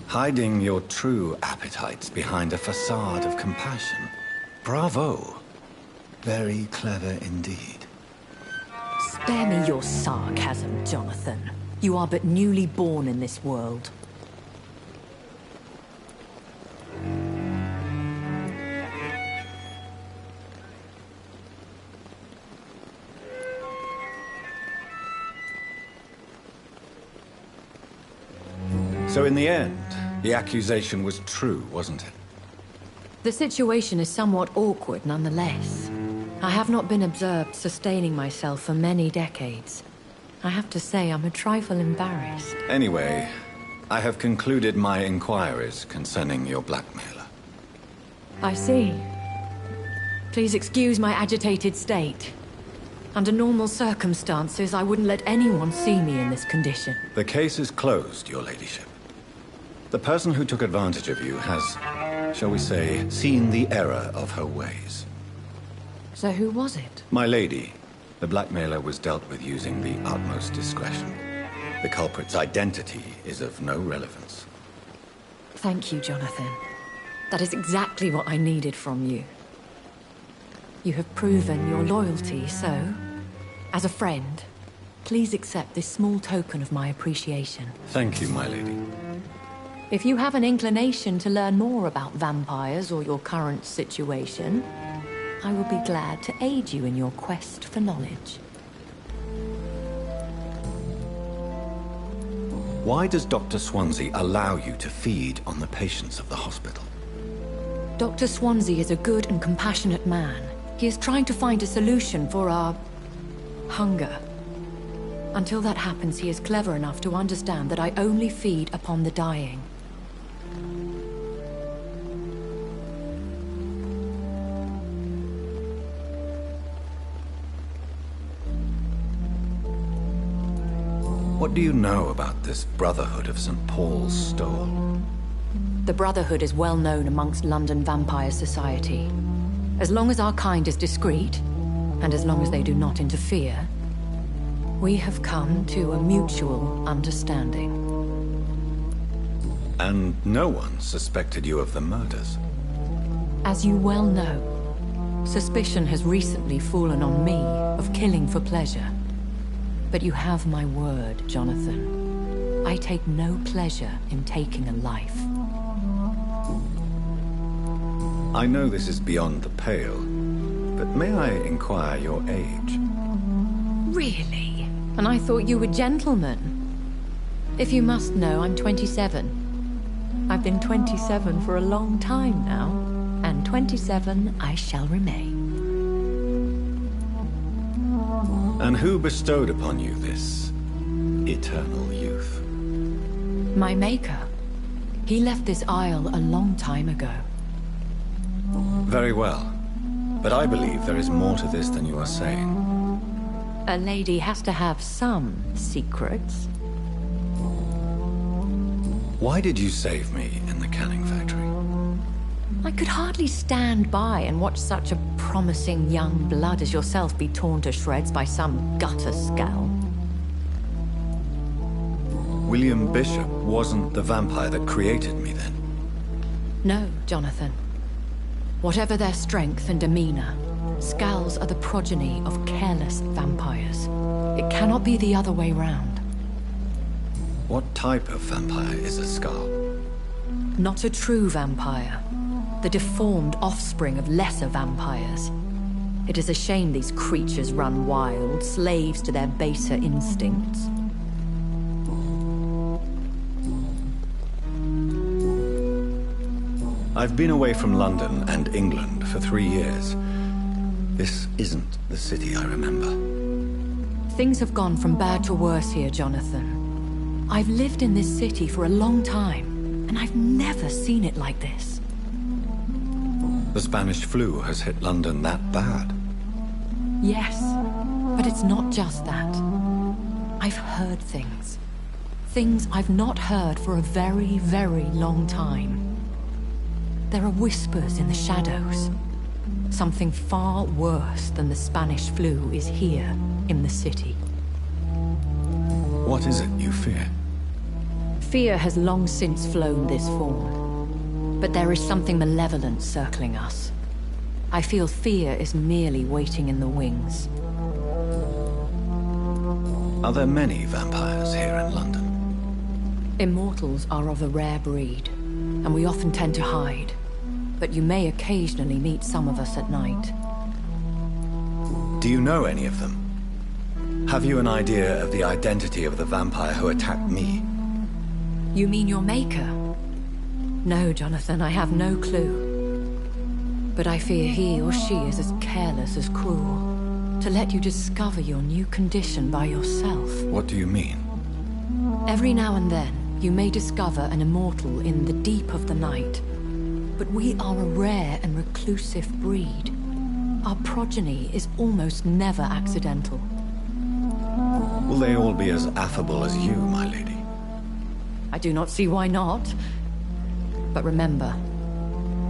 Hiding your true appetites behind a facade of compassion. Bravo. Very clever indeed. Spare me your sarcasm, Jonathan. You are but newly born in this world. So in the end, the accusation was true, wasn't it? The situation is somewhat awkward nonetheless. I have not been observed sustaining myself for many decades. I have to say I'm a trifle embarrassed. Anyway, I have concluded my inquiries concerning your blackmailer. I see. Please excuse my agitated state. Under normal circumstances, I wouldn't let anyone see me in this condition. The case is closed, your ladyship. The person who took advantage of you has, shall we say, seen the error of her ways. So who was it? My lady. The blackmailer was dealt with using the utmost discretion. The culprit's identity is of no relevance. Thank you, Jonathan. That is exactly what I needed from you. You have proven your loyalty, so, as a friend, please accept this small token of my appreciation. Thank you, my lady. If you have an inclination to learn more about vampires or your current situation, I will be glad to aid you in your quest for knowledge. Why does Dr. Swansea allow you to feed on the patients of the hospital? Dr. Swansea is a good and compassionate man. He is trying to find a solution for our hunger. Until that happens, he is clever enough to understand that I only feed upon the dying. What do you know about this Brotherhood of St. Paul's Stole? The Brotherhood is well known amongst London Vampire Society. As long as our kind is discreet, and as long as they do not interfere, we have come to a mutual understanding. And no one suspected you of the murders? As you well know, suspicion has recently fallen on me of killing for pleasure. But you have my word, Jonathan. I take no pleasure in taking a life. I know this is beyond the pale, but may I inquire your age? Really? And I thought you were gentlemen. If you must know, I'm 27. I've been 27 for a long time now, and 27 I shall remain. And who bestowed upon you this eternal youth? My maker. He left this isle a long time ago. Very well. But I believe there is more to this than you are saying. A lady has to have some secrets. Why did you save me in the canning factory? I could hardly stand by and watch such a promising young blood as yourself be torn to shreds by some gutter scowl. William Bishop wasn't the vampire that created me then? No, Jonathan. Whatever their strength and demeanor, scowls are the progeny of careless vampires. It cannot be the other way round. What type of vampire is a skull? Not a true vampire. The deformed offspring of lesser vampires. It is a shame these creatures run wild, slaves to their baser instincts. I've been away from London and England for 3 years. This isn't the city I remember. Things have gone from bad to worse here, Jonathan. I've lived in this city for a long time, and I've never seen it like this. The Spanish flu has hit London that bad? Yes, but it's not just that. I've heard things. Things I've not heard for a very, very long time. There are whispers in the shadows. Something far worse than the Spanish flu is here in the city. What is it you fear? Fear has long since flown this fawn. But there is something malevolent circling us. I feel fear is merely waiting in the wings. Are there many vampires here in London? Immortals are of a rare breed, and we often tend to hide. But you may occasionally meet some of us at night. Do you know any of them? Have you an idea of the identity of the vampire who attacked me? You mean your maker? No, Jonathan, I have no clue. But I fear he or she is as careless as cruel. To let you discover your new condition by yourself. What do you mean? Every now and then, you may discover an immortal in the deep of the night. But we are a rare and reclusive breed. Our progeny is almost never accidental. Will they all be as affable as you, my lady? I do not see why not. But remember,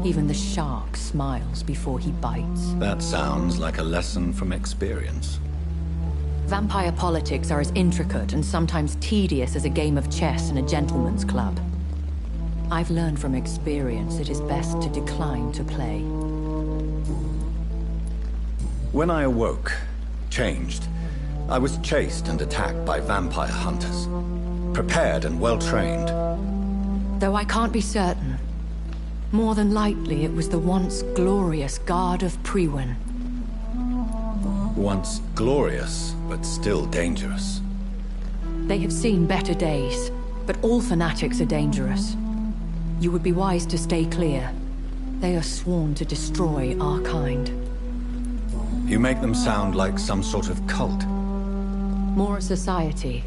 even the shark smiles before he bites. That sounds like a lesson from experience. Vampire politics are as intricate and sometimes tedious as a game of chess in a gentleman's club. I've learned from experience it is best to decline to play. When I awoke, changed, I was chased and attacked by vampire hunters. Prepared and well-trained. Though I can't be certain, more than likely it was the once glorious Guard of Priwen. Once glorious, but still dangerous. They have seen better days, but all fanatics are dangerous. You would be wise to stay clear. They are sworn to destroy our kind. You make them sound like some sort of cult. More a society.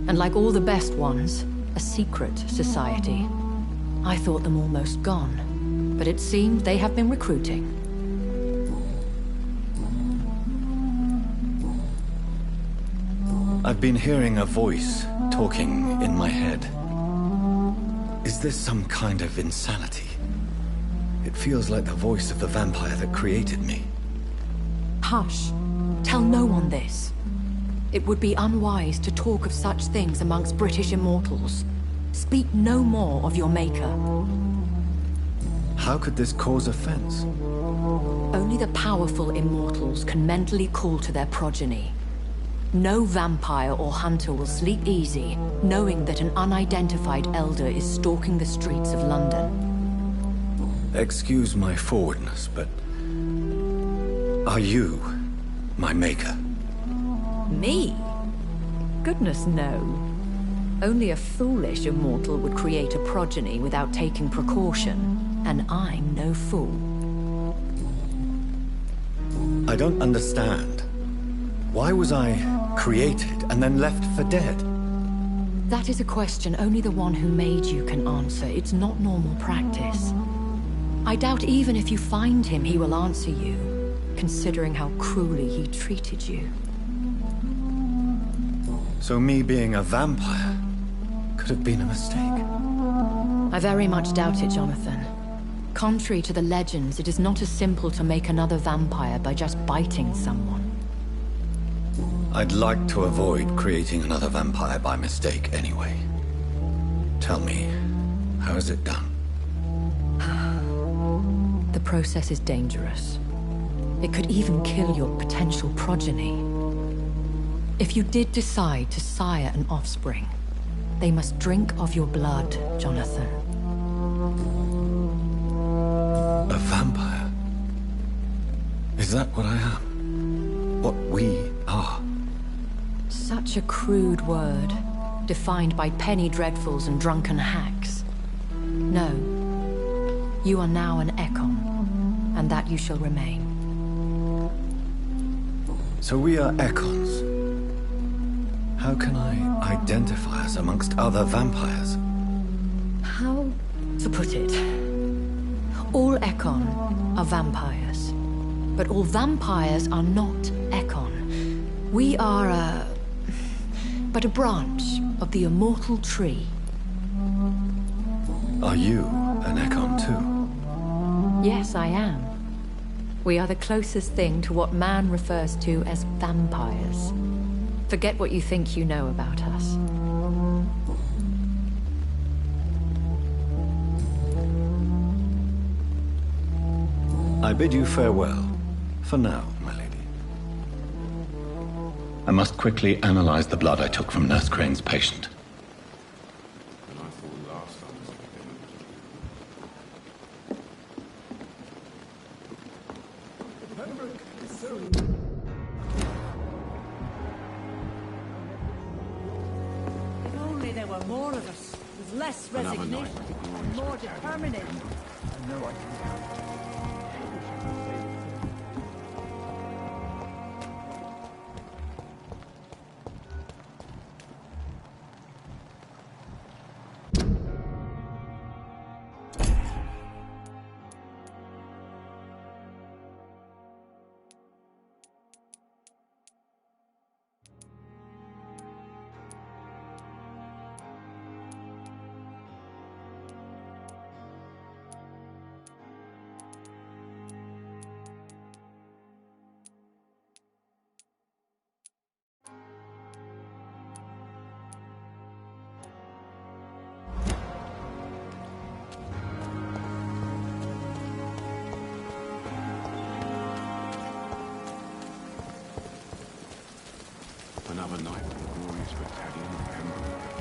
And like all the best ones, a secret society. I thought them almost gone, but it seems they have been recruiting. I've been hearing a voice talking in my head. Is this some kind of insanity? It feels like the voice of the vampire that created me. Hush. Tell no one this. It would be unwise to talk of such things amongst British immortals. Speak no more of your maker. How could this cause offense? Only the powerful immortals can mentally call to their progeny. No vampire or hunter will sleep easy, knowing that an unidentified elder is stalking the streets of London. Excuse my forwardness, but... are you my maker? Me? Goodness, no. Only a foolish immortal would create a progeny without taking precaution, and I'm no fool. I don't understand. Why was I created and then left for dead? That is a question only the one who made you can answer. It's not normal practice. I doubt even if you find him, he will answer you, considering how cruelly he treated you. So me being a vampire could have been a mistake. I very much doubt it, Jonathan. Contrary to the legends, it is not as simple to make another vampire by just biting someone. I'd like to avoid creating another vampire by mistake anyway. Tell me, how is it done? The process is dangerous. It could even kill your potential progeny. If you did decide to sire an offspring, they must drink of your blood, Jonathan. A vampire? Is that what I am? What we are? Such a crude word, defined by penny dreadfuls and drunken hacks. No. You are now an Ekon, and that you shall remain. So we are Ekons. How can I identify us amongst other vampires? How to put it? All Ekon are vampires, but all vampires are not Ekon. We are but a branch of the immortal tree. Are you an Ekon too? Yes, I am. We are the closest thing to what man refers to as vampires. Forget what you think you know about us. I bid you farewell. For now, my lady. I must quickly analyze the blood I took from Nurse Crane's patient. If only there were more of us, with less resignation, and more determination. I know I can. Another night with the glorious battalion of Pembroke.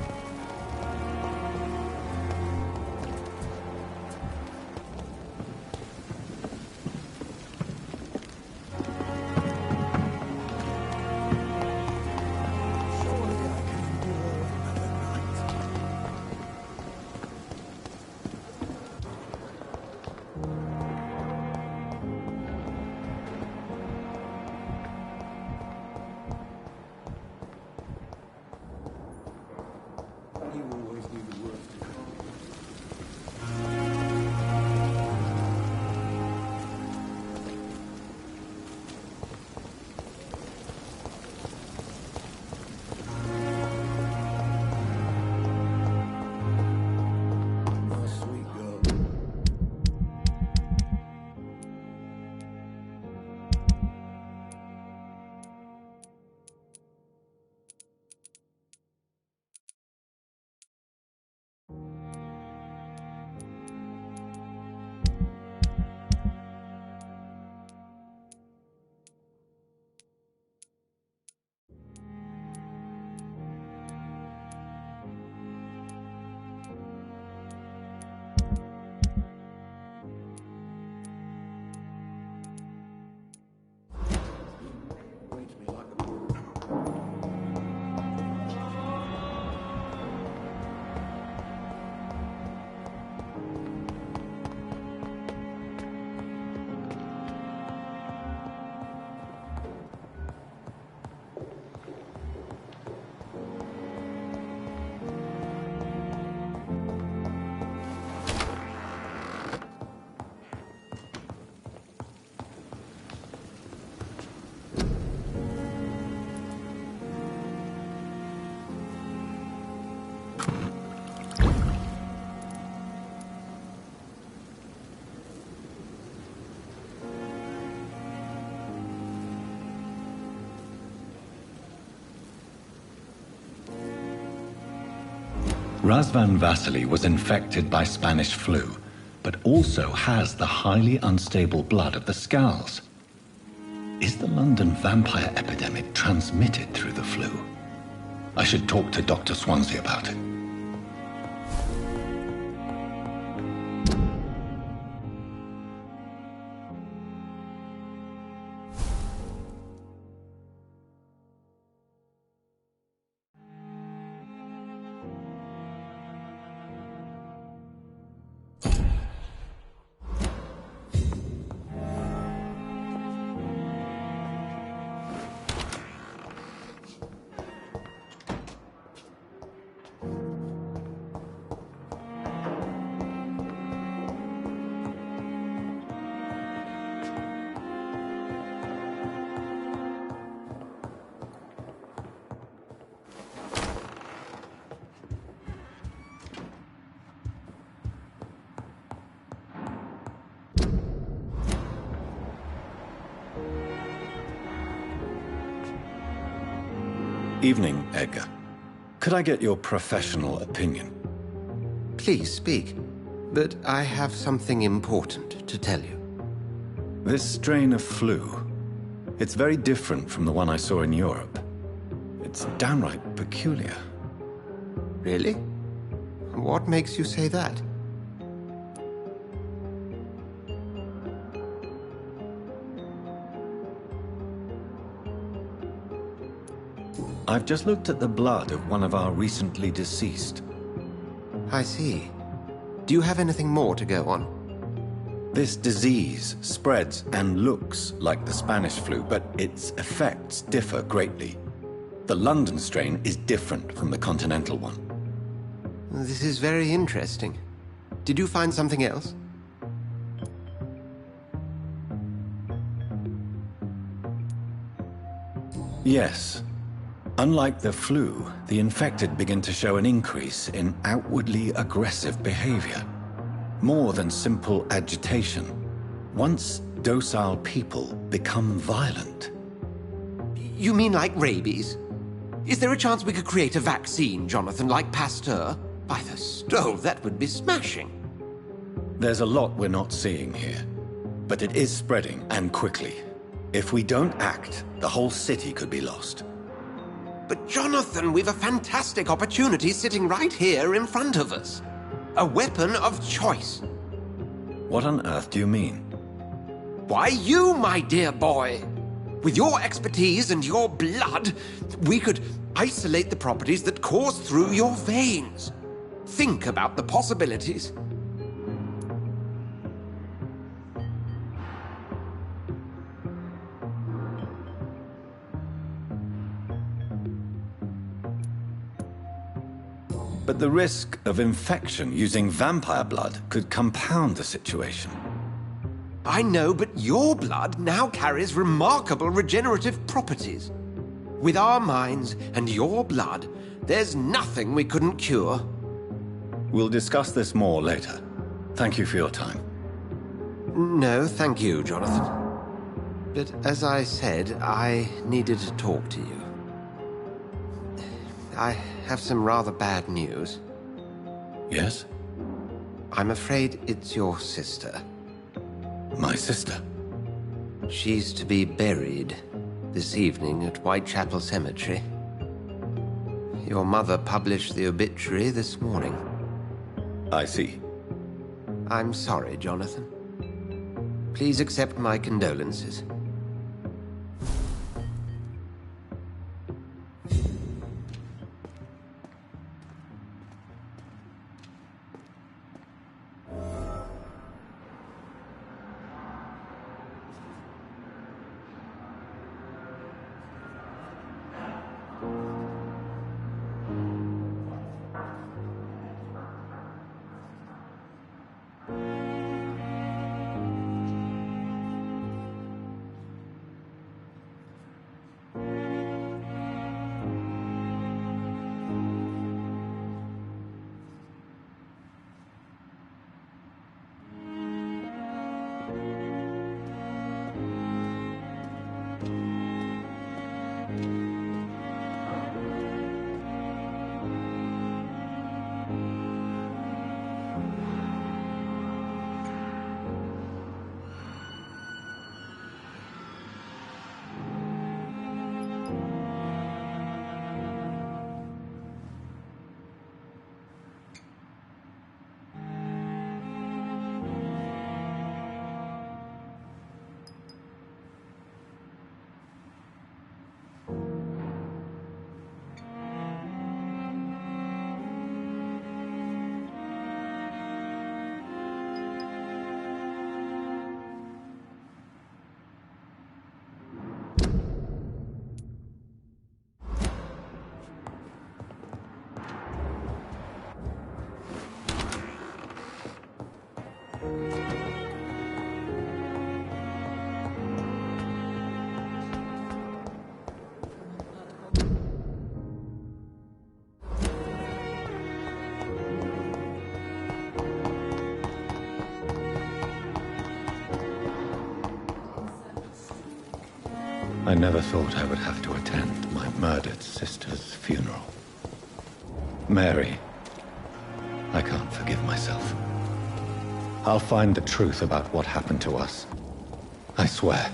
Razvan Vasily was infected by Spanish flu, but also has the highly unstable blood of the Scowls. Is the London vampire epidemic transmitted through the flu? I should talk to Dr. Swansea about it. Evening, Edgar. Could I get your professional opinion? Please speak, but I have something important to tell you. This strain of flu, it's very different from the one I saw in Europe. It's downright peculiar. Really? What makes you say that? I've just looked at the blood of one of our recently deceased. I see. Do you have anything more to go on? This disease spreads and looks like the Spanish flu, but its effects differ greatly. The London strain is different from the continental one. This is very interesting. Did you find something else? Yes. Unlike the flu, the infected begin to show an increase in outwardly aggressive behavior. More than simple agitation. Once docile people become violent. You mean like rabies? Is there a chance we could create a vaccine, Jonathan, like Pasteur? By the stove, that would be smashing. There's a lot we're not seeing here. But it is spreading, and quickly. If we don't act, the whole city could be lost. But Jonathan, we've a fantastic opportunity sitting right here in front of us. A weapon of choice. What on earth do you mean? Why, you, my dear boy. With your expertise and your blood, we could isolate the properties that course through your veins. Think about the possibilities. But the risk of infection using vampire blood could compound the situation. I know, but your blood now carries remarkable regenerative properties. With our minds and your blood, there's nothing we couldn't cure. We'll discuss this more later. Thank you for your time. No, thank you, Jonathan. But as I said, I needed to talk to you. I have some rather bad news. Yes? I'm afraid it's your sister. My sister? She's to be buried this evening at Whitechapel Cemetery. Your mother published the obituary this morning. I see. I'm sorry, Jonathan. Please accept my condolences. I never thought I would have to attend my murdered sister's funeral. Mary, I can't forgive myself. I'll find the truth about what happened to us. I swear.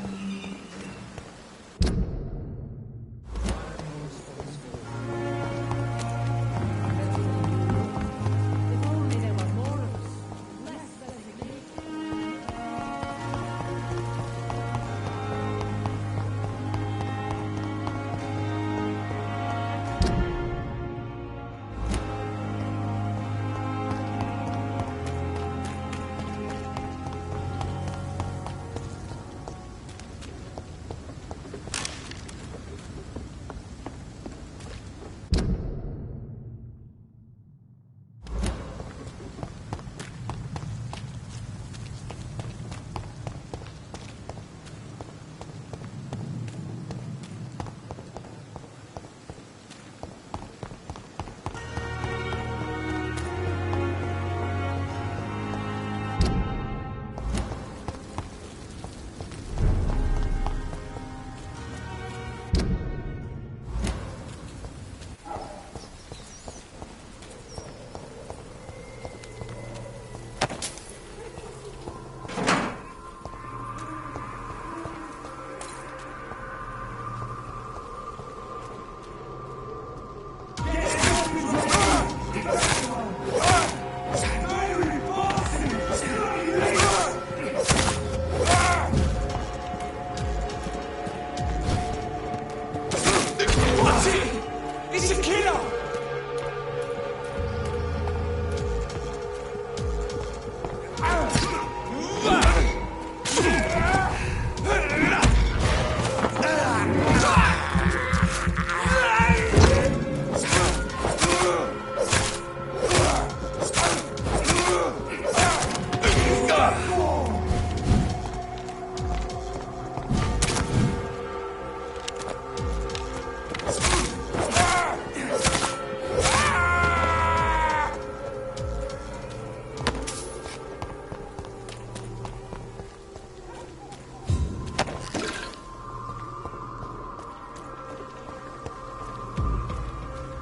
If only there were more of us. Less resignated.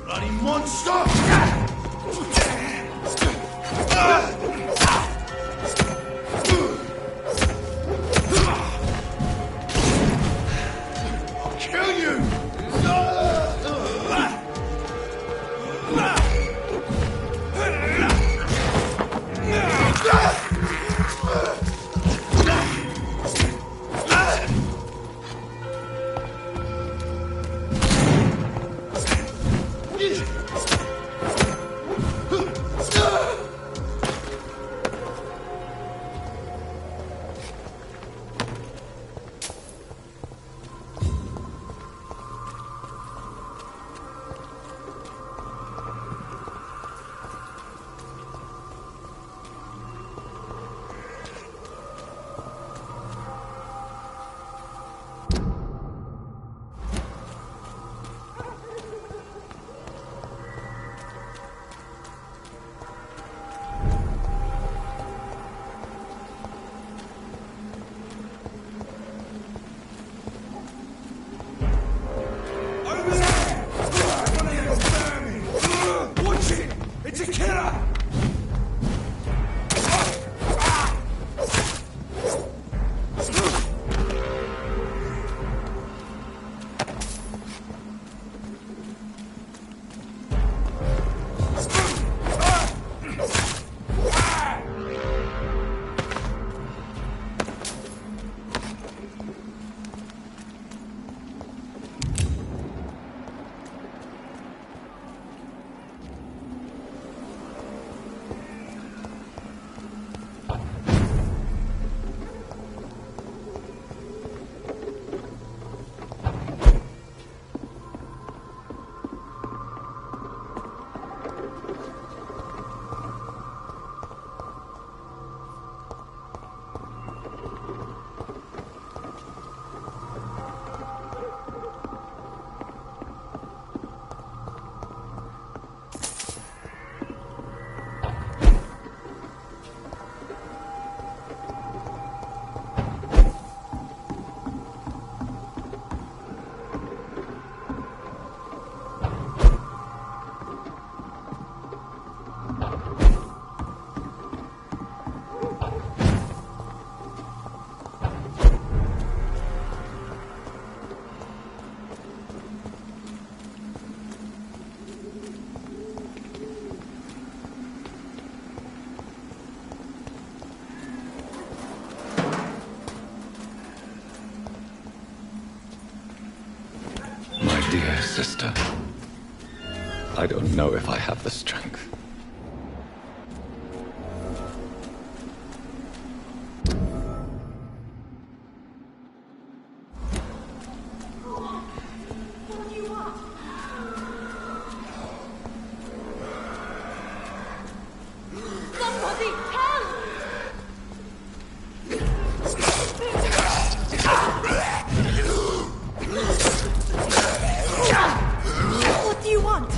Bloody monster! I'll kill you! sister. I don't know if I have the strength. What do you want?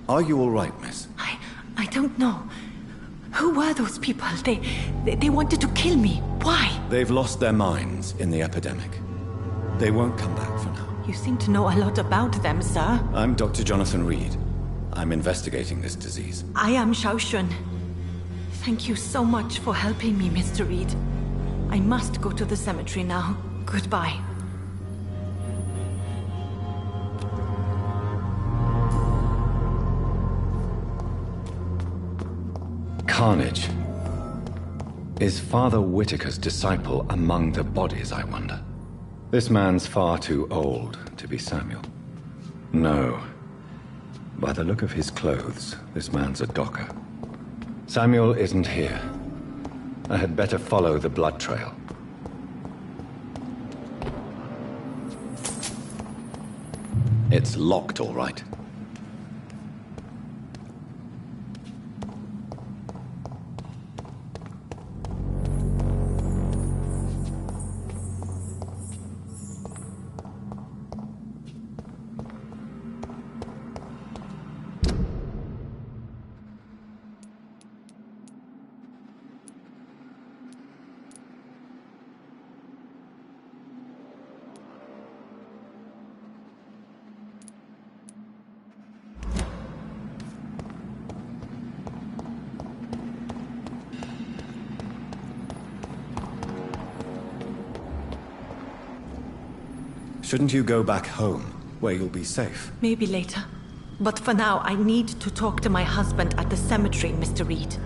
Are you all right, miss? I don't know. Who were those people? They wanted to kill me. Why? They've lost their minds in the epidemic. They won't come back for now. You seem to know a lot about them, sir. I'm Dr. Jonathan Reed. I'm investigating this disease. I am Xiaoxun. Thank you so much for helping me, Mr. Reed. I must go to the cemetery now. Goodbye. Carnage. Is Father Whitaker's disciple among the bodies, I wonder? This man's far too old to be Samuel. No. By the look of his clothes, this man's a docker. Samuel isn't here. I had better follow the blood trail. It's locked, all right. Shouldn't you go back home, where you'll be safe? Maybe later. But for now, I need to talk to my husband at the cemetery, Mr. Reed.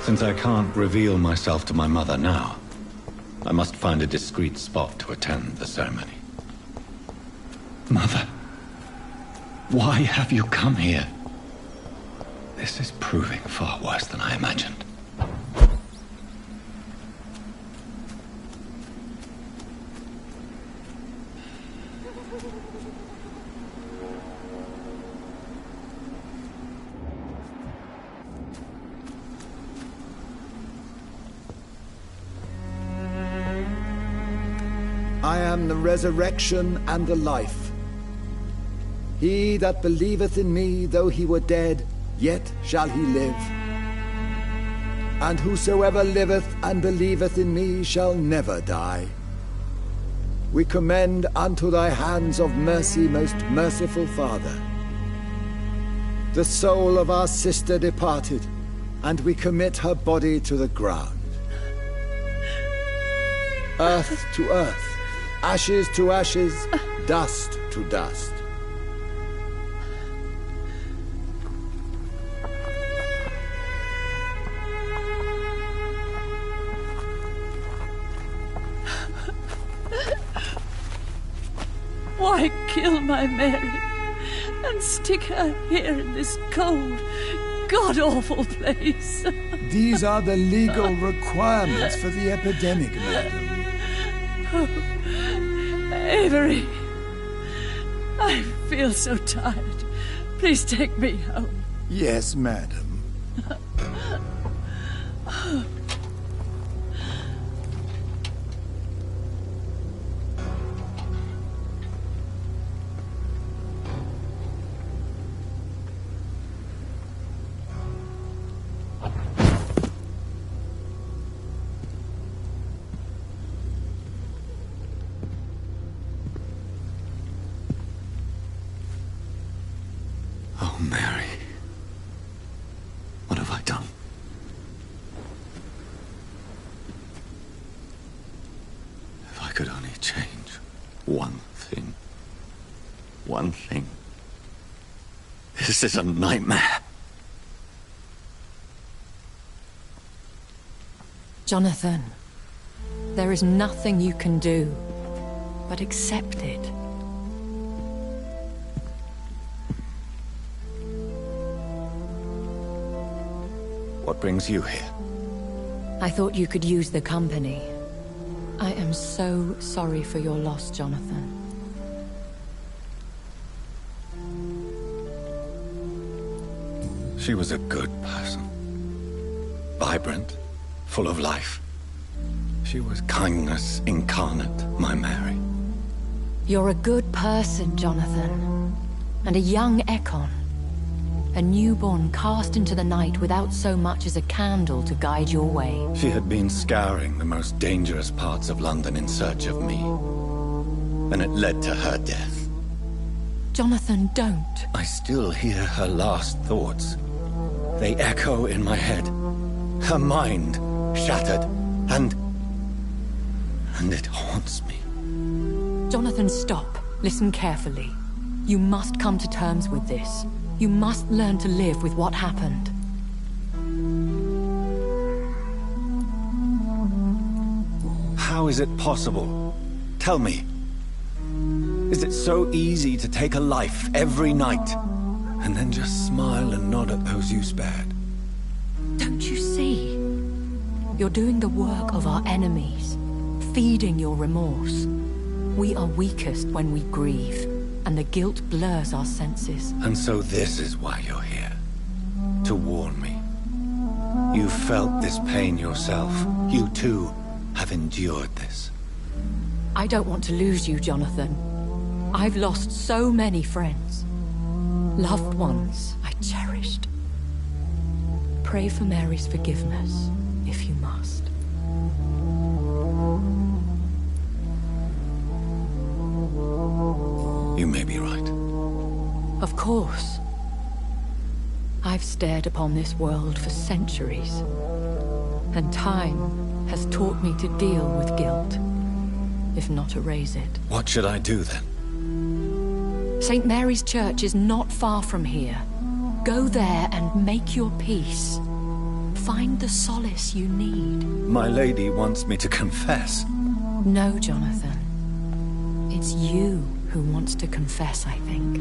Since I can't reveal myself to my mother now, I must find a discreet spot to attend the ceremony. Mother, why have you come here? This is proving far worse than I imagined. I am the resurrection and the life. He that believeth in me, though he were dead, yet shall he live. And whosoever liveth and believeth in me shall never die. We commend unto thy hands of mercy, most merciful Father, the soul of our sister departed, and we commit her body to the ground. Earth to earth, ashes to ashes, dust to dust. Why kill my Mary and stick her here in this cold, god-awful place? These are the legal requirements for the epidemic, madam. Avery, I feel so tired. Please take me home. Yes, madam. Oh, Mary. What have I done? If I could only change one thing. One thing. This is a nightmare. Jonathan, there is nothing you can do but accept it. What brings you here? I thought you could use the company. I am so sorry for your loss, Jonathan. She was a good person. Vibrant, full of life. She was kindness incarnate, my Mary. You're a good person, Jonathan. And a young Ekon. A newborn cast into the night without so much as a candle to guide your way. She had been scouring the most dangerous parts of London in search of me. And it led to her death. Jonathan, don't. I still hear her last thoughts. They echo in my head. Her mind shattered, and it haunts me. Jonathan, stop. Listen carefully. You must come to terms with this. You must learn to live with what happened. How is it possible? Tell me. Is it so easy to take a life every night, and then just smile and nod at those you spared? Don't you see? You're doing the work of our enemies, feeding your remorse. We are weakest when we grieve, and the guilt blurs our senses. And so this is why you're here. To warn me. You felt this pain yourself. You too have endured this. I don't want to lose you, Jonathan. I've lost so many friends. Loved ones I cherished. Pray for Mary's forgiveness, if you must. You may be right. Of course. I've stared upon this world for centuries, and time has taught me to deal with guilt, if not erase it. What should I do then? St. Mary's Church is not far from here. Go there and make your peace. Find the solace you need. My lady wants me to confess. No, Jonathan. It's you who wants to confess, I think.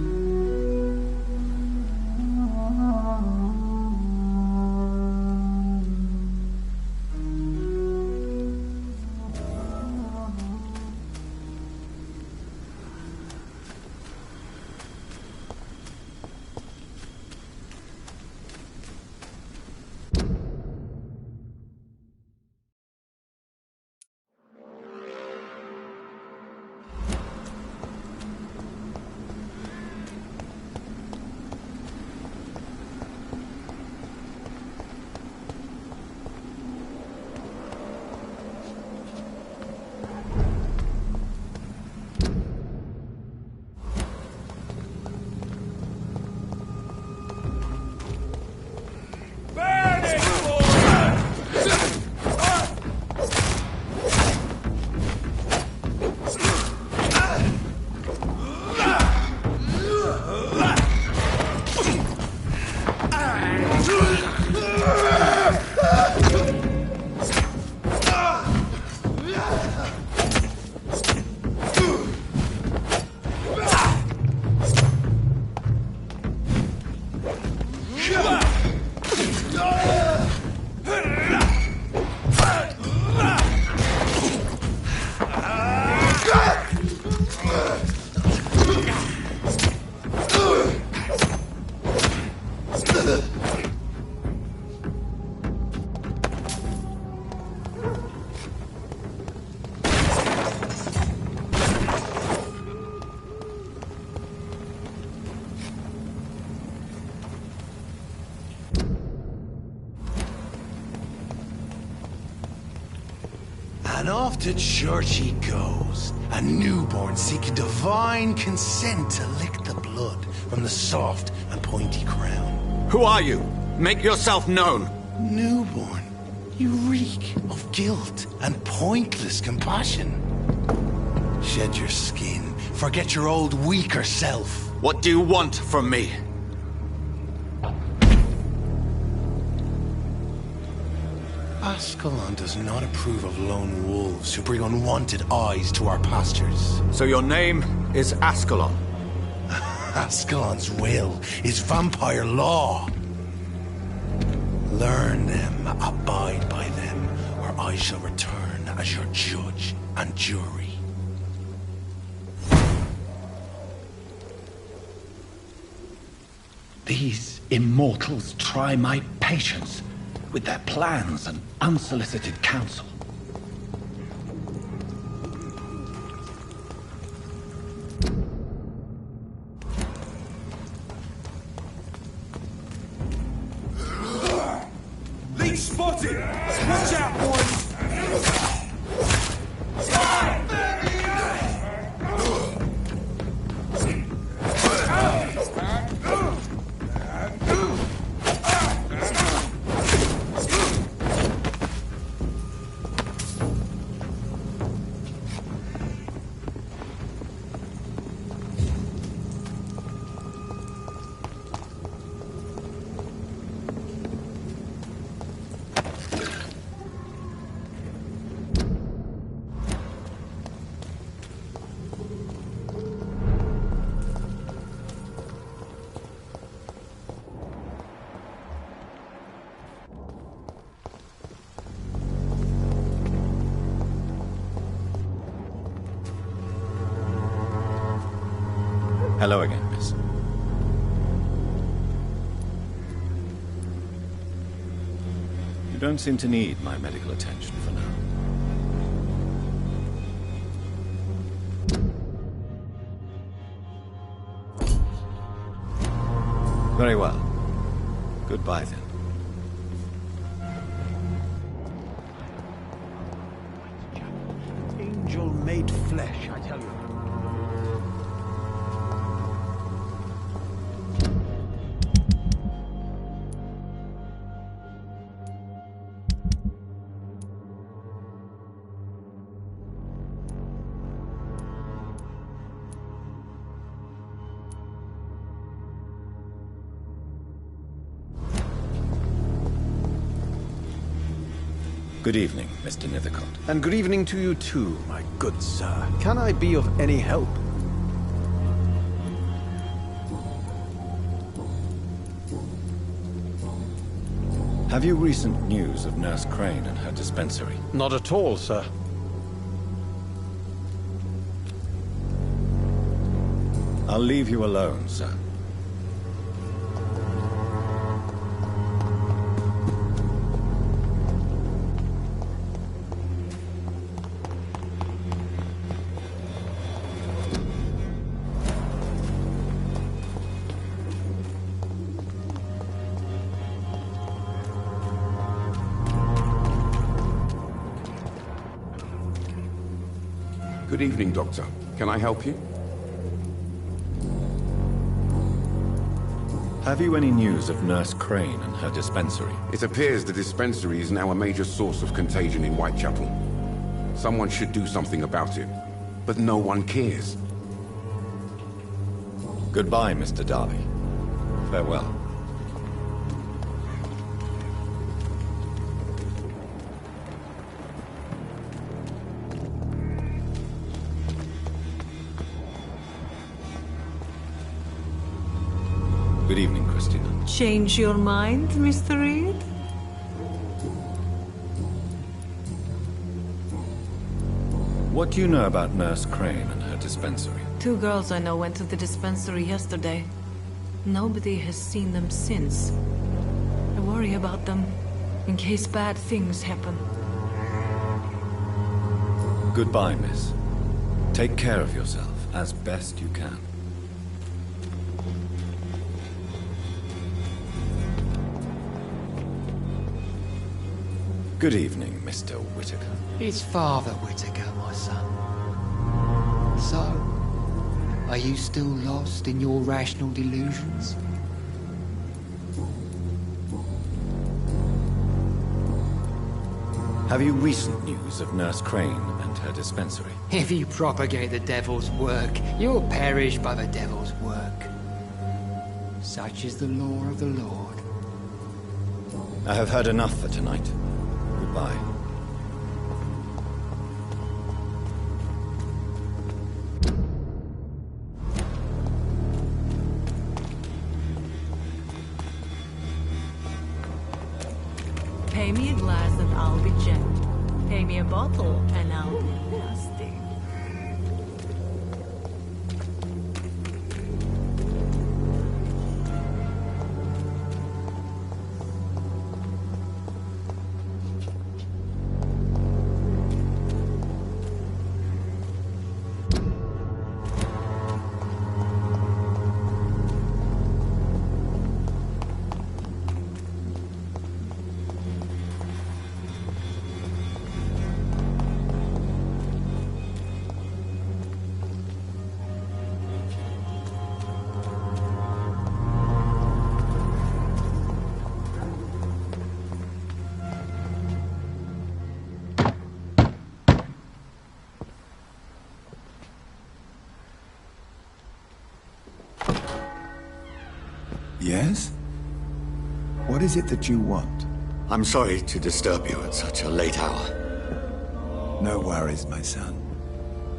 And off to church he goes, a newborn seeking divine consent to lick the blood from the soft and pointy crown. Who are you? Make yourself known. Newborn, you reek of guilt and pointless compassion. Shed your skin, forget your old weaker self. What do you want from me? Ascalon does not approve of lone wolves who bring unwanted eyes to our pastures. So your name is Ascalon? Ascalon's will is vampire law. Learn them, abide by them, or I shall return as your judge and jury. These immortals try my patience with their plans and unsolicited counsel. Leech spotted! Watch out, boys! Hello again, miss. You don't seem to need my medical attention for now. Very well. Goodbye, then. Angel made flesh, I tell you. Good evening, Mr. Nethercott. And good evening to you too, my good sir. Can I be of any help? Have you recent news of Nurse Crane and her dispensary? Not at all, sir. I'll leave you alone, sir. Good evening, Doctor. Can I help you? Have you any news of Nurse Crane and her dispensary? It appears the dispensary is now a major source of contagion in Whitechapel. Someone should do something about it, but no one cares. Goodbye, Mr. Darby. Farewell. Good evening, Christina. Change your mind, Mr. Reed? What do you know about Nurse Crane and her dispensary? 2 girls I know went to the dispensary yesterday. Nobody has seen them since. I worry about them, in case bad things happen. Goodbye, miss. Take care of yourself as best you can. Good evening, Mr. Whittaker. It's Father Whittaker, my son. So, are you still lost in your rational delusions? Have you recent news of Nurse Crane and her dispensary? If you propagate the devil's work, you'll perish by the devil's work. Such is the law of the Lord. I have heard enough for tonight. Goodbye. Pay me a glass and I'll be gentle. Pay me a bottle and I'll be nasty. Yes? What is it that you want? I'm sorry to disturb you at such a late hour. No worries, my son.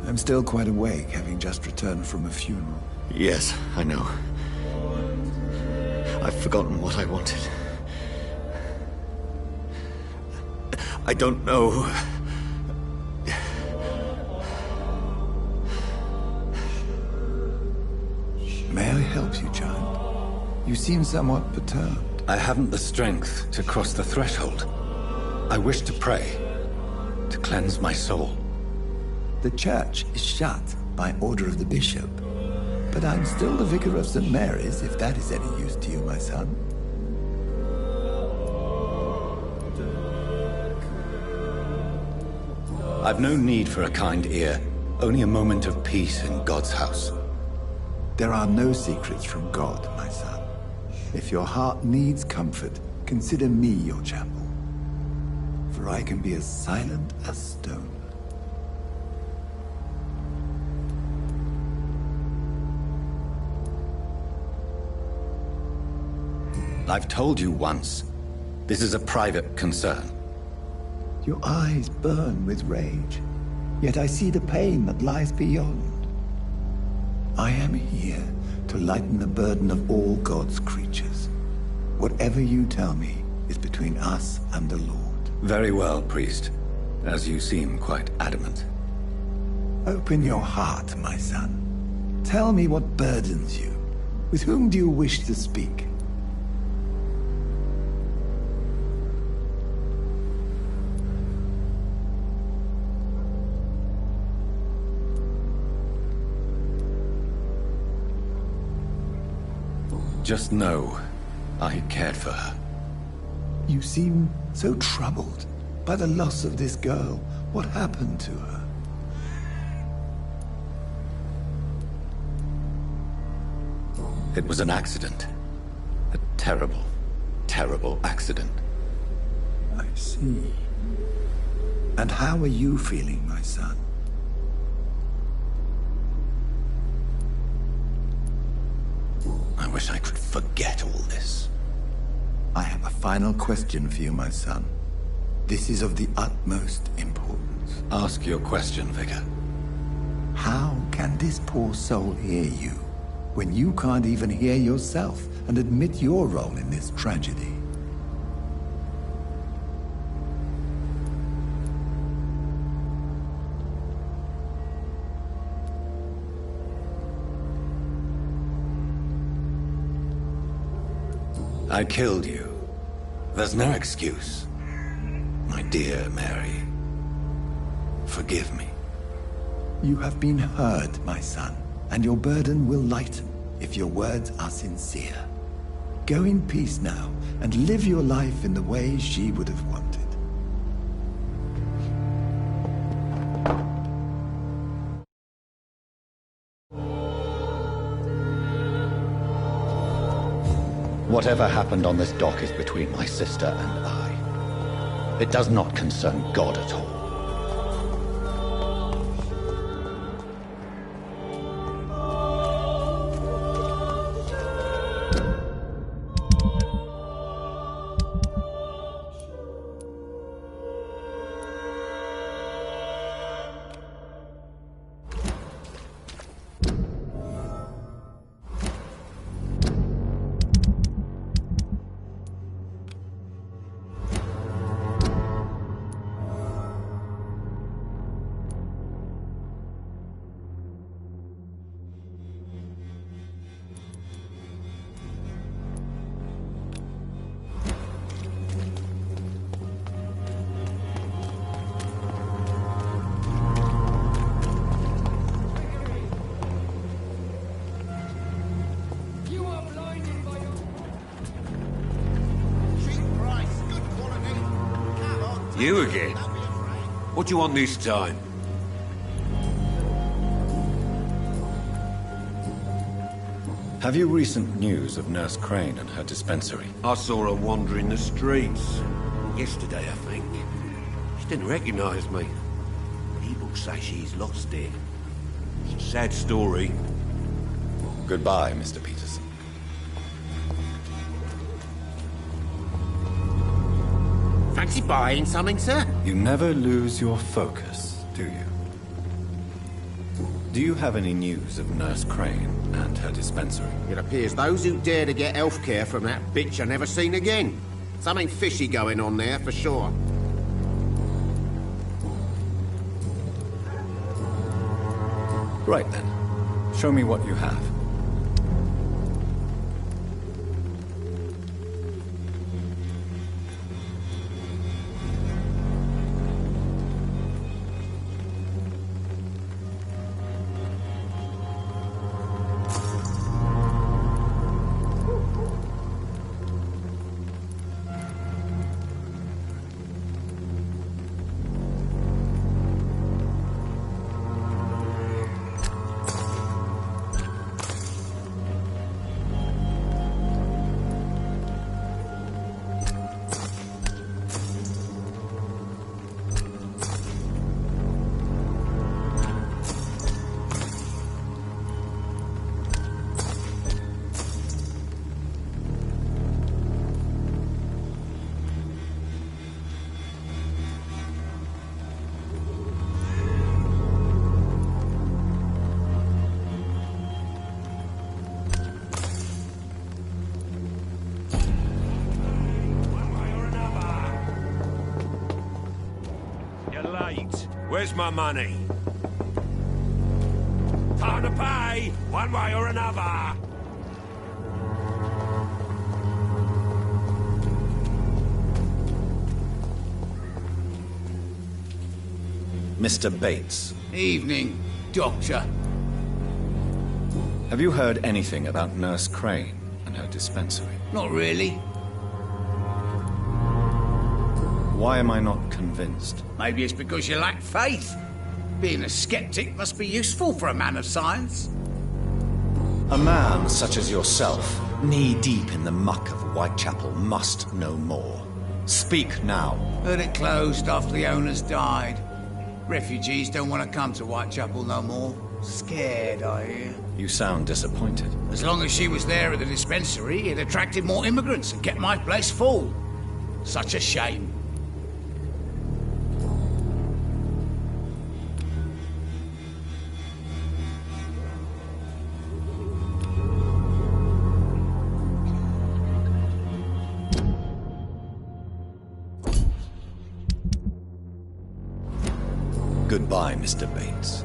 I'm still quite awake, having just returned from a funeral. Yes, I know. I've forgotten what I wanted. I don't know. May I help you, child? You seem somewhat perturbed. I haven't the strength to cross the threshold. I wish to pray, to cleanse my soul. The church is shut by order of the bishop. But I'm still the vicar of St. Mary's, if that is any use to you, my son. I've no need for a kind ear, only a moment of peace in God's house. There are no secrets from God, my son. If your heart needs comfort, consider me your chapel. For I can be as silent as stone. I've told you once, this is a private concern. Your eyes burn with rage, yet I see the pain that lies beyond. I am here to lighten the burden of all God's creatures. Whatever you tell me is between us and the Lord. Very well, priest, as you seem quite adamant. Open your heart, my son. Tell me what burdens you. With whom do you wish to speak? Just know, I cared for her. You seem so troubled by the loss of this girl. What happened to her? It was an accident. A terrible, terrible accident. I see. And how are you feeling, my son? I wish I could forget all this. I have a final question for you, my son. This is of the utmost importance. Ask your question, Vicar. How can this poor soul hear you when you can't even hear yourself and admit your role in this tragedy? I killed you. There's no excuse. My dear Mary, forgive me. You have been heard, my son, and your burden will lighten if your words are sincere. Go in peace now and live your life in the way she would have wanted. Whatever happened on this dock is between my sister and I. It does not concern God at all. You again? What do you want this time? Have you recent news of Nurse Crane and her dispensary? I saw her wandering the streets. Yesterday, I think. She didn't recognize me. People say she's lost it. It's a sad story. Goodbye, Mr. Peterson. Fancy buying something, sir? You never lose your focus, do you? Do you have any news of Nurse Crane and her dispensary? It appears those who dare to get health care from that bitch are never seen again. Something fishy going on there, for sure. Right then. Show me what you have. Where's my money? Time to pay, one way or another. Mr. Bates. Evening, Doctor. Have you heard anything about Nurse Crane and her dispensary? Not really. Why am I not convinced? Maybe it's because you lack faith. Being a skeptic must be useful for a man of science. A man such as yourself, knee-deep in the muck of Whitechapel, must know more. Speak now. Heard it closed after the owners died. Refugees don't want to come to Whitechapel no more. Scared, I hear. You sound disappointed. As long as she was there at the dispensary, it attracted more immigrants and kept my place full. Such a shame. Goodbye, Mr. Bates.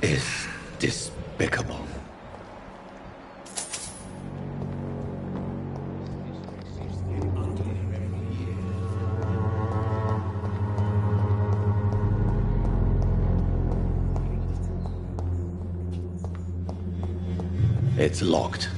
is despicable. It's locked.